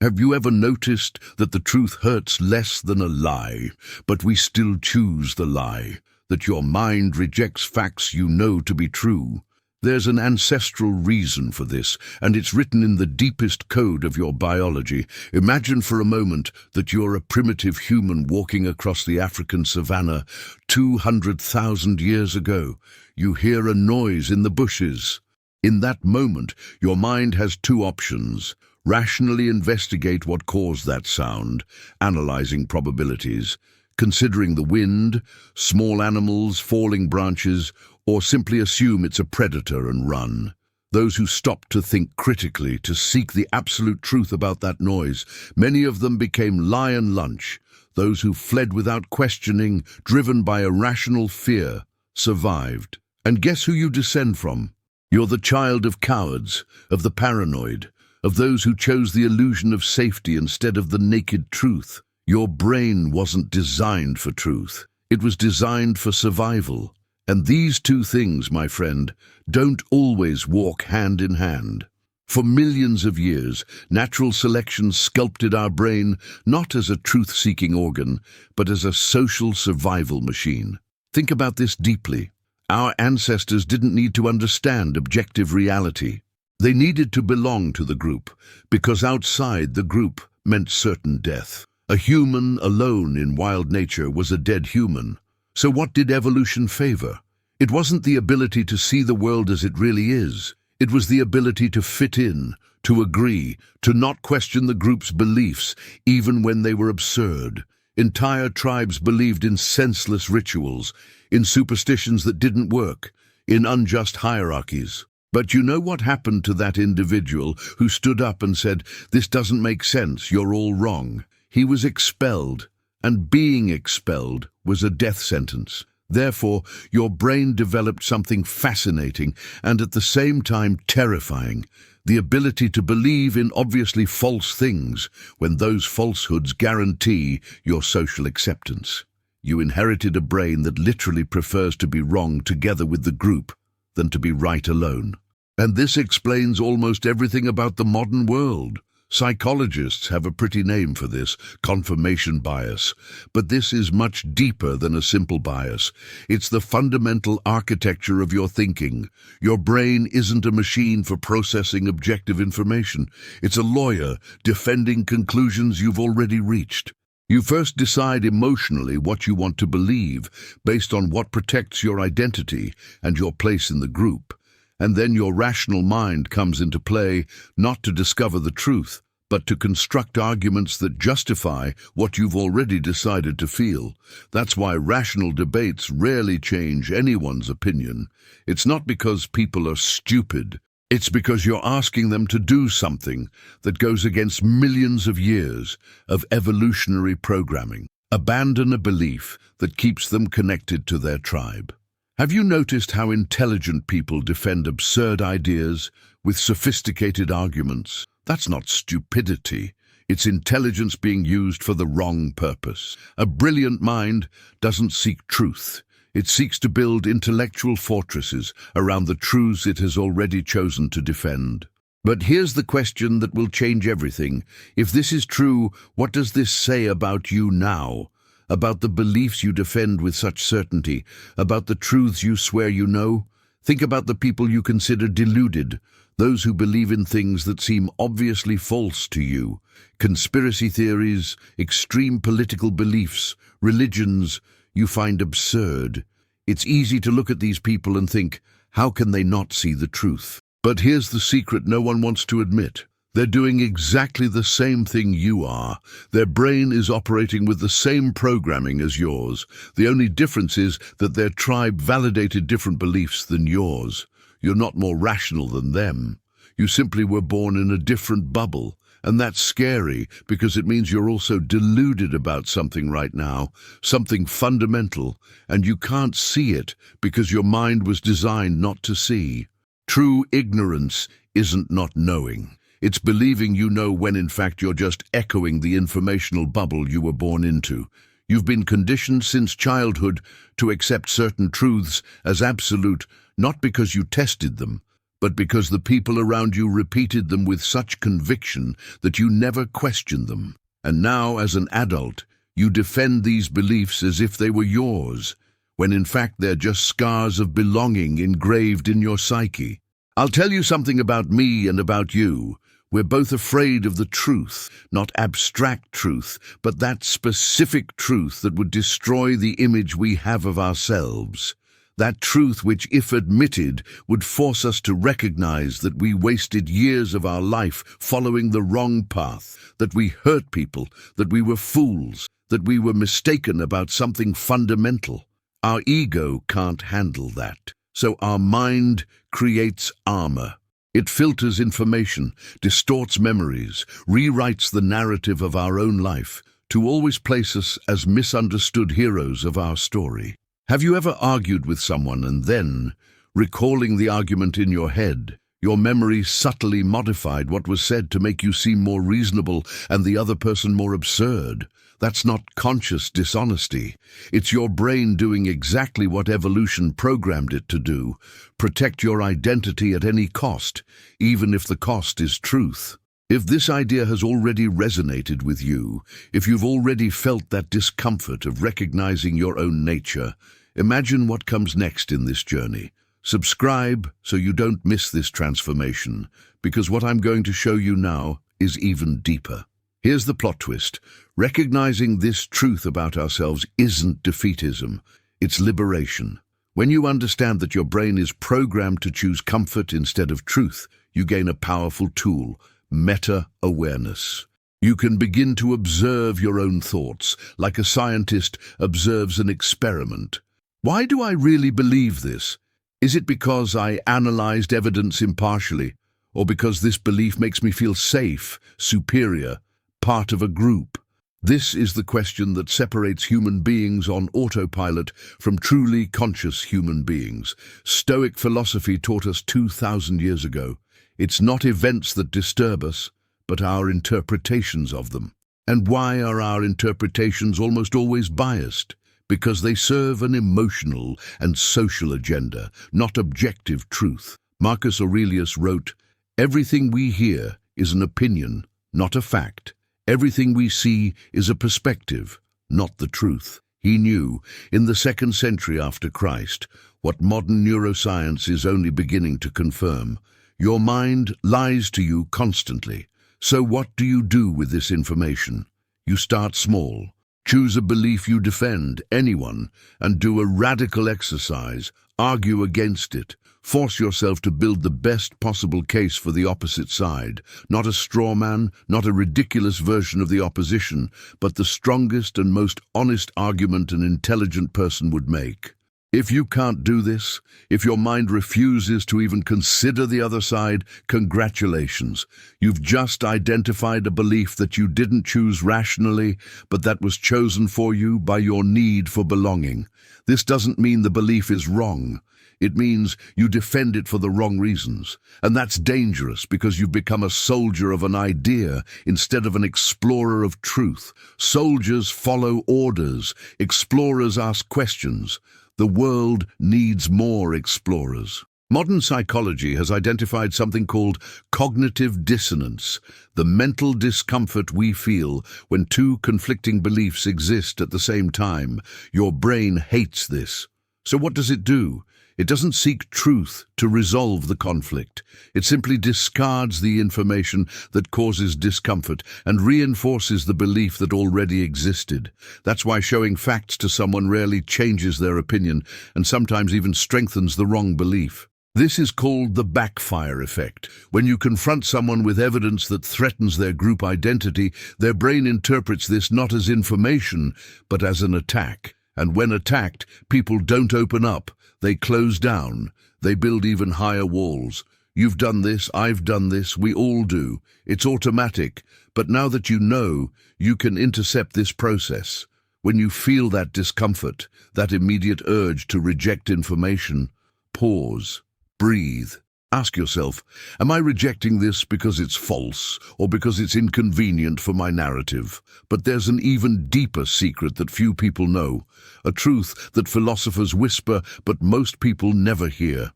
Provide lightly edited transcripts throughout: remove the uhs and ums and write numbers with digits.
Have you ever noticed that the truth hurts less than a lie, but we still choose the lie? That your mind rejects facts you know to be true? There's an ancestral reason for this, and it's written in the deepest code of your biology. Imagine for a moment that you're a primitive human walking across the African savanna 200,000 years ago. You hear a noise in the bushes. In that moment, your mind has two options. Rationally investigate what caused that sound, analyzing probabilities, considering the wind, small animals, falling branches, or simply assume it's a predator and run. Those who stop to think critically, to seek the absolute truth about that noise, many of them became lion lunch. Those who fled without questioning, driven by irrational fear, survived. And guess who you descend from? You're the child of cowards, of the paranoid, of those who chose the illusion of safety instead of the naked truth. Your brain wasn't designed for truth. It was designed for survival. And these two things, my friend, don't always walk hand in hand. For millions of years, natural selection sculpted our brain not as a truth-seeking organ, but as a social survival machine. Think about this deeply. Our ancestors didn't need to understand objective reality. They needed to belong to the group, because outside the group meant certain death. A human alone in wild nature was a dead human. So what did evolution favor? It wasn't the ability to see the world as it really is. It was the ability to fit in, to agree, to not question the group's beliefs, even when they were absurd. Entire tribes believed in senseless rituals, in superstitions that didn't work, in unjust hierarchies. But you know what happened to that individual who stood up and said, "This doesn't make sense, you're all wrong"? He was expelled, and being expelled was a death sentence. Therefore, your brain developed something fascinating and at the same time terrifying, the ability to believe in obviously false things when those falsehoods guarantee your social acceptance. You inherited a brain that literally prefers to be wrong together with the group than to be right alone. And this explains almost everything about the modern world. Psychologists have a pretty name for this, confirmation bias. But this is much deeper than a simple bias. It's the fundamental architecture of your thinking. Your brain isn't a machine for processing objective information. It's a lawyer defending conclusions you've already reached. You first decide emotionally what you want to believe, based on what protects your identity and your place in the group. And then your rational mind comes into play, not to discover the truth, but to construct arguments that justify what you've already decided to feel. That's why rational debates rarely change anyone's opinion. It's not because people are stupid. It's because you're asking them to do something that goes against millions of years of evolutionary programming. Abandon a belief that keeps them connected to their tribe. Have you noticed how intelligent people defend absurd ideas with sophisticated arguments? That's not stupidity. It's intelligence being used for the wrong purpose. A brilliant mind doesn't seek truth. It seeks to build intellectual fortresses around the truths it has already chosen to defend. But here's the question that will change everything. If this is true, what does this say about you now? About the beliefs you defend with such certainty? About the truths you swear you know? Think about the people you consider deluded, those who believe in things that seem obviously false to you. Conspiracy theories, extreme political beliefs, religions you find absurd. It's easy to look at these people and think, how can they not see the truth? But here's the secret no one wants to admit. They're doing exactly the same thing you are. Their brain is operating with the same programming as yours. The only difference is that their tribe validated different beliefs than yours. You're not more rational than them. You simply were born in a different bubble. And that's scary because it means you're also deluded about something right now, something fundamental, and you can't see it because your mind was designed not to see. True ignorance isn't not knowing. It's believing you know when in fact you're just echoing the informational bubble you were born into. You've been conditioned since childhood to accept certain truths as absolute, not because you tested them, but because the people around you repeated them with such conviction that you never questioned them. And now, as an adult, you defend these beliefs as if they were yours, when in fact they're just scars of belonging engraved in your psyche. I'll tell you something about me and about you. We're both afraid of the truth, not abstract truth, but that specific truth that would destroy the image we have of ourselves. That truth which, if admitted, would force us to recognize that we wasted years of our life following the wrong path, that we hurt people, that we were fools, that we were mistaken about something fundamental. Our ego can't handle that, so our mind creates armor. It filters information, distorts memories, rewrites the narrative of our own life to always place us as misunderstood heroes of our story. Have you ever argued with someone and then, recalling the argument in your head, your memory subtly modified what was said to make you seem more reasonable and the other person more absurd? That's not conscious dishonesty. It's your brain doing exactly what evolution programmed it to do: protect your identity at any cost, even if the cost is truth. If this idea has already resonated with you, if you've already felt that discomfort of recognizing your own nature, imagine what comes next in this journey. Subscribe so you don't miss this transformation, because what I'm going to show you now is even deeper. Here's the plot twist. Recognizing this truth about ourselves isn't defeatism, it's liberation. When you understand that your brain is programmed to choose comfort instead of truth, you gain a powerful tool: meta-awareness. You can begin to observe your own thoughts, like a scientist observes an experiment. Why do I really believe this? Is it because I analyzed evidence impartially, or because this belief makes me feel safe, superior, part of a group? This is the question that separates human beings on autopilot from truly conscious human beings. Stoic philosophy taught us 2,000 years ago. It's not events that disturb us, but our interpretations of them. And why are our interpretations almost always biased? Because they serve an emotional and social agenda, not objective truth. Marcus Aurelius wrote, "Everything we hear is an opinion, not a fact. Everything we see is a perspective, not the truth." He knew, in the 2nd century after Christ, what modern neuroscience is only beginning to confirm. Your mind lies to you constantly. So what do you do with this information? You start small. Choose a belief you defend, anyone, and do a radical exercise. Argue against it. Force yourself to build the best possible case for the opposite side. Not a straw man, not a ridiculous version of the opposition, but the strongest and most honest argument an intelligent person would make. If you can't do this, if your mind refuses to even consider the other side, congratulations. You've just identified a belief that you didn't choose rationally, but that was chosen for you by your need for belonging. This doesn't mean the belief is wrong. It means you defend it for the wrong reasons. And that's dangerous because you've become a soldier of an idea instead of an explorer of truth. Soldiers follow orders. Explorers ask questions. The world needs more explorers. Modern psychology has identified something called cognitive dissonance, the mental discomfort we feel when two conflicting beliefs exist at the same time. Your brain hates this. So what does it do? It doesn't seek truth to resolve the conflict. It simply discards the information that causes discomfort and reinforces the belief that already existed. That's why showing facts to someone rarely changes their opinion and sometimes even strengthens the wrong belief. This is called the backfire effect. When you confront someone with evidence that threatens their group identity, their brain interprets this not as information, but as an attack. And when attacked, people don't open up. They close down. They build even higher walls. You've done this, I've done this, we all do. It's automatic. But now that you know, you can intercept this process. When you feel that discomfort, that immediate urge to reject information, pause, breathe. Ask yourself, am I rejecting this because it's false or because it's inconvenient for my narrative? But there's an even deeper secret that few people know, a truth that philosophers whisper but most people never hear.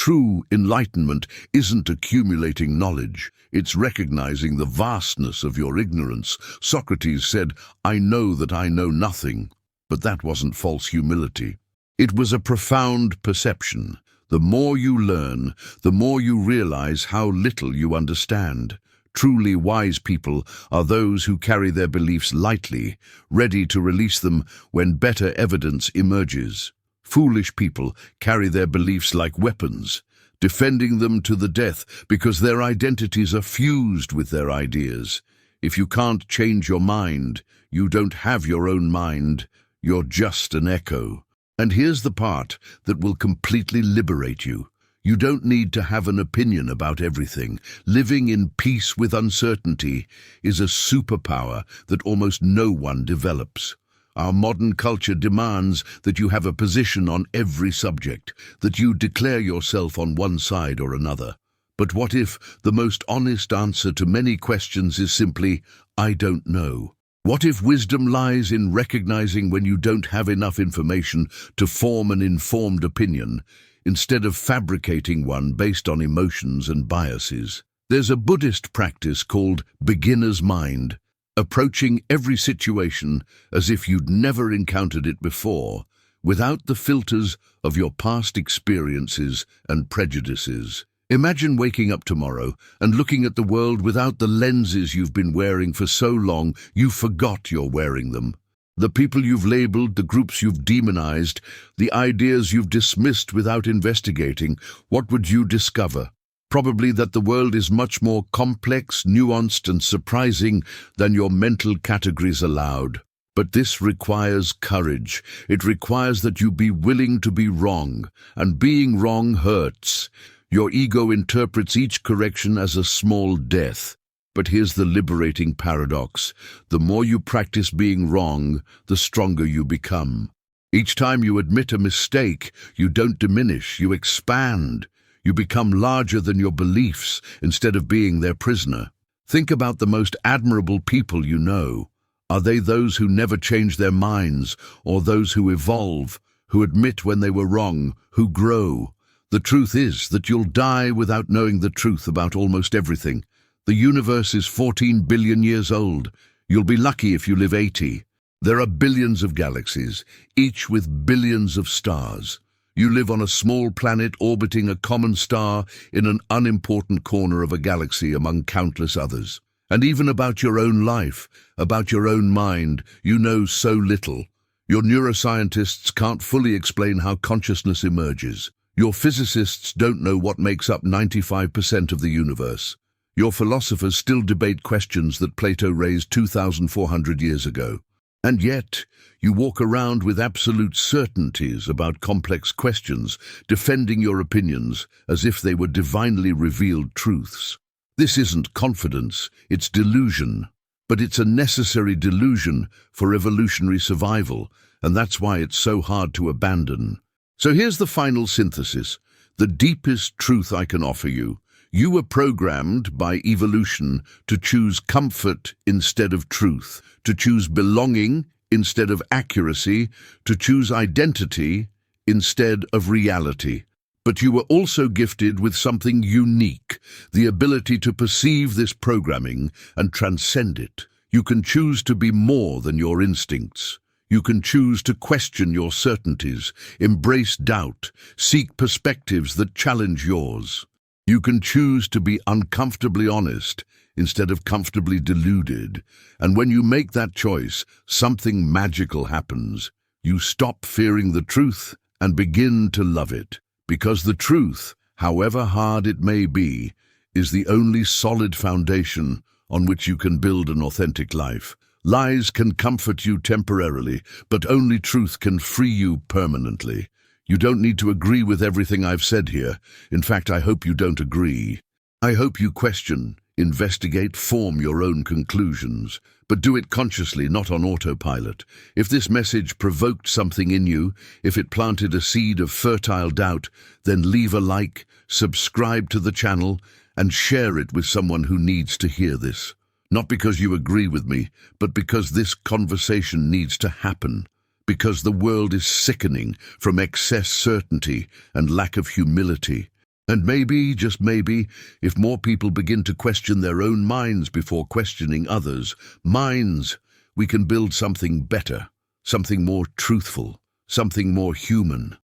True enlightenment isn't accumulating knowledge, it's recognizing the vastness of your ignorance. Socrates said, "I know that I know nothing," but that wasn't false humility. It was a profound perception. The more you learn, the more you realize how little you understand. Truly wise people are those who carry their beliefs lightly, ready to release them when better evidence emerges. Foolish people carry their beliefs like weapons, defending them to the death because their identities are fused with their ideas. If you can't change your mind, you don't have your own mind. You're just an echo. And here's the part that will completely liberate you. You don't need to have an opinion about everything. Living in peace with uncertainty is a superpower that almost no one develops. Our modern culture demands that you have a position on every subject, that you declare yourself on one side or another. But what if the most honest answer to many questions is simply, "I don't know"? What if wisdom lies in recognizing when you don't have enough information to form an informed opinion, instead of fabricating one based on emotions and biases? There's a Buddhist practice called beginner's mind, approaching every situation as if you'd never encountered it before, without the filters of your past experiences and prejudices. Imagine waking up tomorrow and looking at the world without the lenses you've been wearing for so long you forgot you're wearing them. The people you've labeled, the groups you've demonized, the ideas you've dismissed without investigating. What would you discover? Probably that the world is much more complex, nuanced, and surprising than your mental categories allowed. But this requires courage. It requires that you be willing to be wrong, and being wrong hurts. Your ego interprets each correction as a small death. But here's the liberating paradox. The more you practice being wrong, the stronger you become. Each time you admit a mistake, you don't diminish, you expand. You become larger than your beliefs instead of being their prisoner. Think about the most admirable people you know. Are they those who never change their minds, or those who evolve, who admit when they were wrong, who grow? The truth is that you'll die without knowing the truth about almost everything. The universe is 14 billion years old. You'll be lucky if you live 80. There are billions of galaxies, each with billions of stars. You live on a small planet orbiting a common star in an unimportant corner of a galaxy among countless others. And even about your own life, about your own mind, you know so little. Your neuroscientists can't fully explain how consciousness emerges. Your physicists don't know what makes up 95% of the universe. Your philosophers still debate questions that Plato raised 2,400 years ago. And yet, you walk around with absolute certainties about complex questions, defending your opinions as if they were divinely revealed truths. This isn't confidence, it's delusion. But it's a necessary delusion for evolutionary survival, and that's why it's so hard to abandon. So here's the final synthesis, the deepest truth I can offer you. You were programmed by evolution to choose comfort instead of truth, to choose belonging instead of accuracy, to choose identity instead of reality. But you were also gifted with something unique, the ability to perceive this programming and transcend it. You can choose to be more than your instincts. You can choose to question your certainties, embrace doubt, seek perspectives that challenge yours. You can choose to be uncomfortably honest instead of comfortably deluded. And when you make that choice, something magical happens. You stop fearing the truth and begin to love it. Because the truth, however hard it may be, is the only solid foundation on which you can build an authentic life. Lies can comfort you temporarily, but only truth can free you permanently. You don't need to agree with everything I've said here. In fact, I hope you don't agree. I hope you question, investigate, form your own conclusions, but do it consciously, not on autopilot. If this message provoked something in you, if it planted a seed of fertile doubt, then leave a like, subscribe to the channel, and share it with someone who needs to hear this. Not because you agree with me, but because this conversation needs to happen. Because the world is sickening from excess certainty and lack of humility. And maybe, just maybe, if more people begin to question their own minds before questioning others' minds, we can build something better, something more truthful, something more human.